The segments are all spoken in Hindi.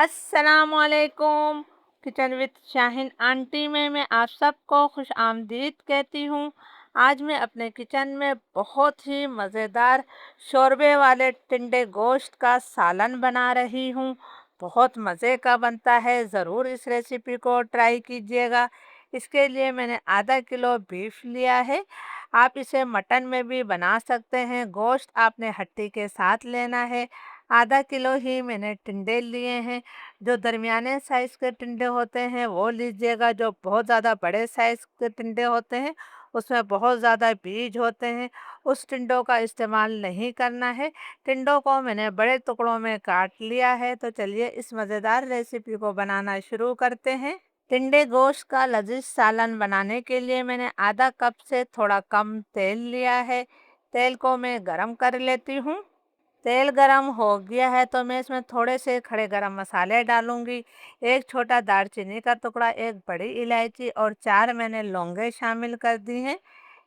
अस्सलामुअलैकुम। किचन विद शाहीन आंटी में मैं आप सबको खुश आमदीद कहती हूँ। आज मैं अपने किचन में बहुत ही मज़ेदार शोरबे वाले टिंडे गोश्त का सालन बना रही हूँ। बहुत मज़े का बनता है, ज़रूर इस रेसिपी को ट्राई कीजिएगा। इसके लिए मैंने आधा किलो बीफ लिया है। आप इसे मटन में भी बना सकते हैं। गोश्त आपने हड्डी के साथ लेना है। आधा किलो ही मैंने टिंडे लिए हैं। जो दरमियाने साइज़ के टिंडे होते हैं वो लीजिएगा। जो बहुत ज़्यादा बड़े साइज़ के टिंडे होते हैं उसमें बहुत ज़्यादा बीज होते हैं, उस टिंडों का इस्तेमाल नहीं करना है। टिंडों को मैंने बड़े टुकड़ों में काट लिया है। तो चलिए इस मज़ेदार रेसिपी को बनाना शुरू करते हैं। टिंडे गोश्त का लजीज सालन बनाने के लिए मैंने आधा कप से थोड़ा कम तेल लिया है। तेल को मैं गरम कर लेती हूँ। तेल गरम हो गया है तो मैं इसमें थोड़े से खड़े गरम मसाले डालूंगी। एक छोटा दालचीनी का टुकड़ा, एक बड़ी इलायची और 4 मैंने लौंगे शामिल कर दी हैं।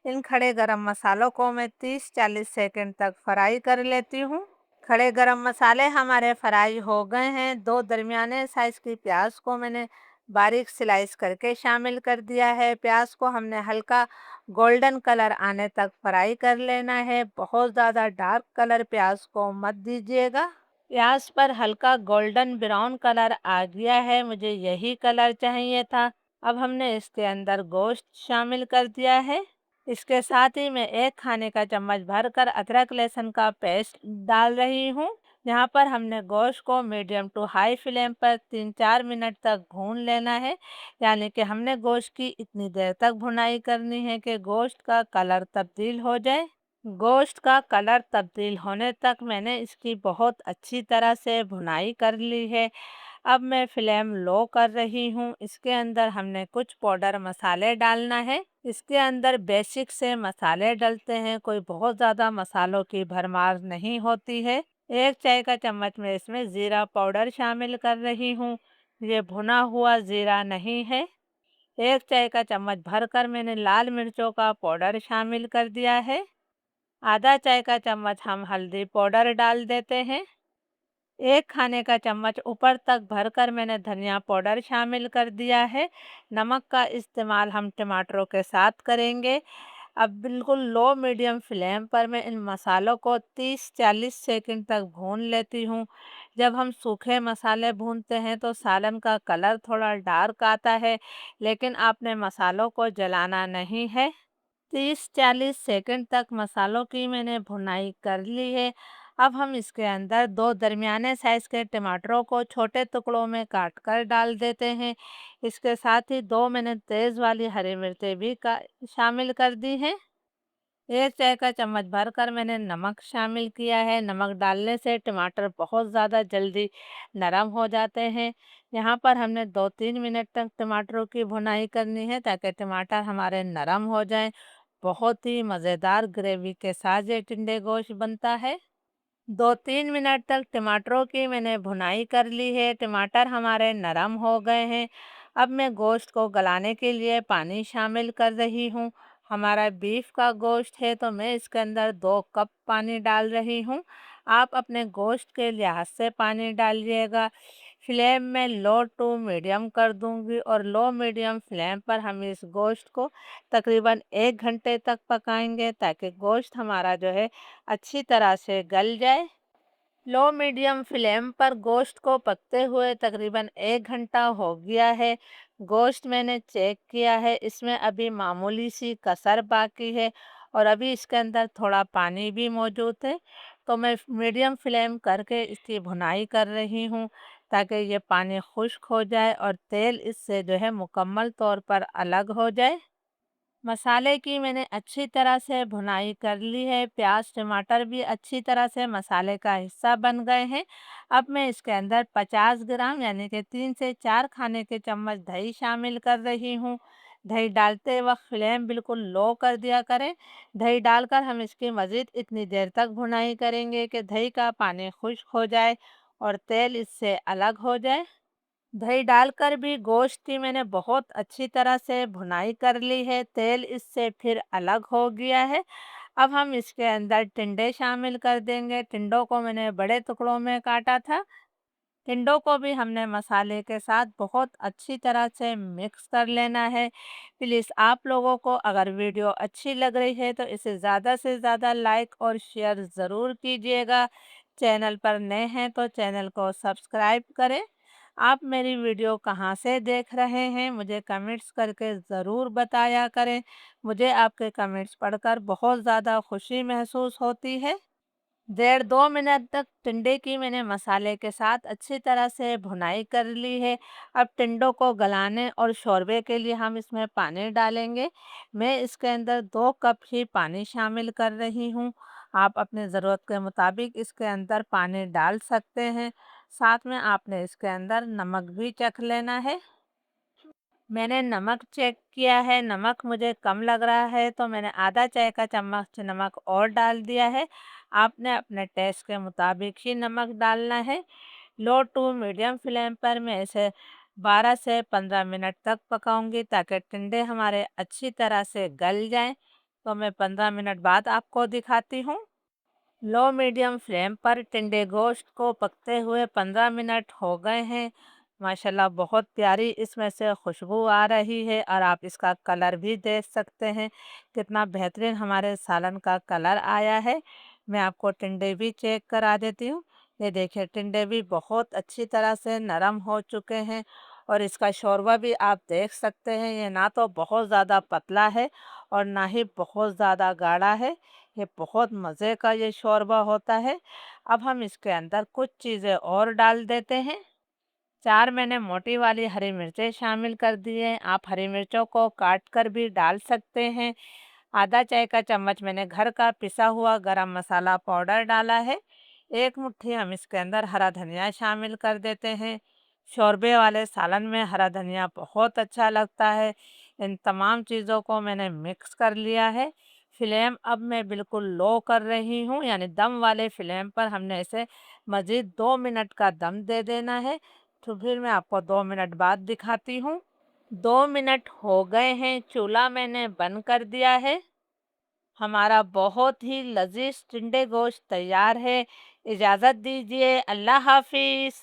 इन खड़े गरम मसालों को मैं 30-40 सेकंड तक फ्राई कर लेती हूँ। खड़े गरम मसाले हमारे फ्राई हो गए हैं। 2 दरमियाने साइज़ की प्याज को मैंने बारीक स्लाइस करके शामिल कर दिया है। प्याज को हमने हल्का गोल्डन कलर आने तक फ्राई कर लेना है। बहुत ज़्यादा डार्क कलर प्याज को मत दीजिएगा। प्याज पर हल्का गोल्डन ब्राउन कलर आ गया है, मुझे यही कलर चाहिए था। अब हमने इसके अंदर गोश्त शामिल कर दिया है। इसके साथ ही मैं 1 खाने का चम्मच भरकर अदरक लहसुन का पेस्ट डाल रही हूँ। यहाँ पर हमने गोश्त को मीडियम टू हाई फ्लेम पर 3-4 मिनट तक भून लेना है। यानी कि हमने गोश्त की इतनी देर तक भुनाई करनी है कि गोश्त का कलर तब्दील हो जाए। गोश्त का कलर तब्दील होने तक मैंने इसकी बहुत अच्छी तरह से भुनाई कर ली है। अब मैं फ्लेम लो कर रही हूँ। इसके अंदर हमने कुछ पाउडर मसाले डालना है। इसके अंदर बेसिक से मसाले डलते हैं, कोई बहुत ज़्यादा मसालों की भरमार नहीं होती है। 1 चाय का चम्मच में इसमें ज़ीरा पाउडर शामिल कर रही हूँ। ये भुना हुआ ज़ीरा नहीं है। 1 चाय का चम्मच भरकर मैंने लाल मिर्चों का पाउडर शामिल कर दिया है। आधा चाय का चम्मच हम हल्दी पाउडर डाल देते हैं। 1 खाने का चम्मच ऊपर तक भरकर मैंने धनिया पाउडर शामिल कर दिया है। नमक का इस्तेमाल हम टमाटरों के साथ करेंगे। अब बिल्कुल लो मीडियम फ्लेम पर मैं इन मसालों को 30-40 सेकंड तक भून लेती हूँ। जब हम सूखे मसाले भूनते हैं तो सालन का कलर थोड़ा डार्क आता है, लेकिन आपने मसालों को जलाना नहीं है। 30-40 सेकंड तक मसालों की मैंने भुनाई कर ली है। अब हम इसके अंदर 2 दरमियाने साइज़ के टमाटरों को छोटे टुकड़ों में काट कर डाल देते हैं। इसके साथ ही 2 मैंने तेज़ वाली हरी मिर्चें भी का शामिल कर दी हैं। 1 चाय का चम्मच भरकर मैंने नमक शामिल किया है। नमक डालने से टमाटर बहुत ज़्यादा जल्दी नरम हो जाते हैं। यहाँ पर हमने 2-3 मिनट तक टमाटरों की भुनाई करनी है ताकि टमाटर हमारे नरम हो जाएं। बहुत ही मज़ेदार ग्रेवी के साथ ये टिंडे गोश्त बनता है। 2-3 मिनट तक टमाटरों की मैंने भुनाई कर ली है। टमाटर हमारे नरम हो गए हैं। अब मैं गोश्त को गलाने के लिए पानी शामिल कर रही हूँ। हमारा बीफ का गोश्त है तो मैं इसके अंदर 2 कप पानी डाल रही हूँ। आप अपने गोश्त के लिहाज से पानी डालिएगा। फ्लेम में लो टू मीडियम कर दूंगी और लो मीडियम फ्लेम पर हम इस गोश्त को तकरीबन 1 घंटे तक पकाएंगे ताकि गोश्त हमारा जो है अच्छी तरह से गल जाए। लो मीडियम फ्लेम पर गोश्त को पकते हुए तकरीबन 1 घंटा हो गया है। गोश्त मैंने चेक किया है, इसमें अभी मामूली सी कसर बाकी है और अभी इसके अंदर थोड़ा पानी भी मौजूद है। तो मैं मीडियम फ्लेम करके इसकी भुनाई कर रही हूँ ताकि ये पानी खुश्क हो जाए और तेल इससे जो है मुकम्मल तौर पर अलग हो जाए। मसाले की मैंने अच्छी तरह से भुनाई कर ली है। प्याज टमाटर भी अच्छी तरह से मसाले का हिस्सा बन गए हैं। अब मैं इसके अंदर 50 ग्राम यानी कि 3 से 4 खाने के चम्मच दही शामिल कर रही हूँ। दही डालते वक्त फ्लेम बिल्कुल लो कर दिया करें। दही डालकर हम इसकी मज़ीद इतनी देर तक भुनाई करेंगे कि दही का पानी खुश्क हो जाए और तेल इससे अलग हो जाए। दही डालकर भी गोश्त की मैंने बहुत अच्छी तरह से भुनाई कर ली है। तेल इससे फिर अलग हो गया है। अब हम इसके अंदर टिंडे शामिल कर देंगे। टिंडों को मैंने बड़े टुकड़ों में काटा था। टिंडों को भी हमने मसाले के साथ बहुत अच्छी तरह से मिक्स कर लेना है। प्लीज़ आप लोगों को अगर वीडियो अच्छी लग रही है तो इसे ज़्यादा से ज़्यादा लाइक और शेयर ज़रूर कीजिएगा। चैनल पर नए हैं तो चैनल को सब्सक्राइब करें। आप मेरी वीडियो कहाँ से देख रहे हैं मुझे कमेंट्स करके ज़रूर बताया करें। मुझे आपके कमेंट्स पढ़कर बहुत ज़्यादा खुशी महसूस होती है। 1.5 2 मिनट तक टिंडे की मैंने मसाले के साथ अच्छी तरह से भुनाई कर ली है। अब टिंडों को गलाने और शोरबे के लिए हम इसमें पानी डालेंगे। मैं इसके अंदर 2 कप ही पानी शामिल कर रही हूँ। आप अपने ज़रूरत के मुताबिक इसके अंदर पानी डाल सकते हैं। साथ में आपने इसके अंदर नमक भी चख लेना है। मैंने नमक चेक किया है, नमक मुझे कम लग रहा है तो मैंने आधा चाय का चम्मच नमक और डाल दिया है। आपने अपने टेस्ट के मुताबिक ही नमक डालना है। लो टू मीडियम फ्लेम पर मैं इसे 12 से 15 मिनट तक पकाऊंगी ताकि टिंडे हमारे अच्छी तरह से गल जाएं। तो मैं 15 मिनट बाद आपको दिखाती हूँ। लो मीडियम फ्लेम पर टिंडे गोश्त को पकते हुए 15 मिनट हो गए हैं। माशाल्लाह बहुत प्यारी इसमें से खुशबू आ रही है और आप इसका कलर भी देख सकते हैं कितना बेहतरीन हमारे सालन का कलर आया है। मैं आपको टिंडे भी चेक करा देती हूँ। ये देखिए टिंडे भी बहुत अच्छी तरह से नरम हो चुके हैं और इसका शोरबा भी आप देख सकते हैं। ये ना तो बहुत ज़्यादा पतला है और ना ही बहुत ज़्यादा गाढ़ा है। ये बहुत मज़े का ये शोरबा होता है। अब हम इसके अंदर कुछ चीज़ें और डाल देते हैं। 4 मैंने मोटी वाली हरी मिर्चें शामिल कर दी हैं। आप हरी मिर्चों को काट कर भी डाल सकते हैं। आधा चाय का चम्मच मैंने घर का पिसा हुआ गरम मसाला पाउडर डाला है। 1 मुट्ठी हम इसके अंदर हरा धनिया शामिल कर देते हैं। शोरबे वाले सालन में हरा धनिया बहुत अच्छा लगता है। इन तमाम चीज़ों को मैंने मिक्स कर लिया है। फ्लेम अब मैं बिल्कुल लो कर रही हूँ यानी दम वाले फ्लेम पर हमने इसे मज़ीद 2 मिनट का दम दे देना है। तो फिर मैं आपको 2 मिनट बाद दिखाती हूँ। 2 मिनट हो गए हैं, चूल्हा मैंने बंद कर दिया है। हमारा बहुत ही लजीज टिंडे गोश्त तैयार है। इजाज़त दीजिए, अल्लाह हाफिज़।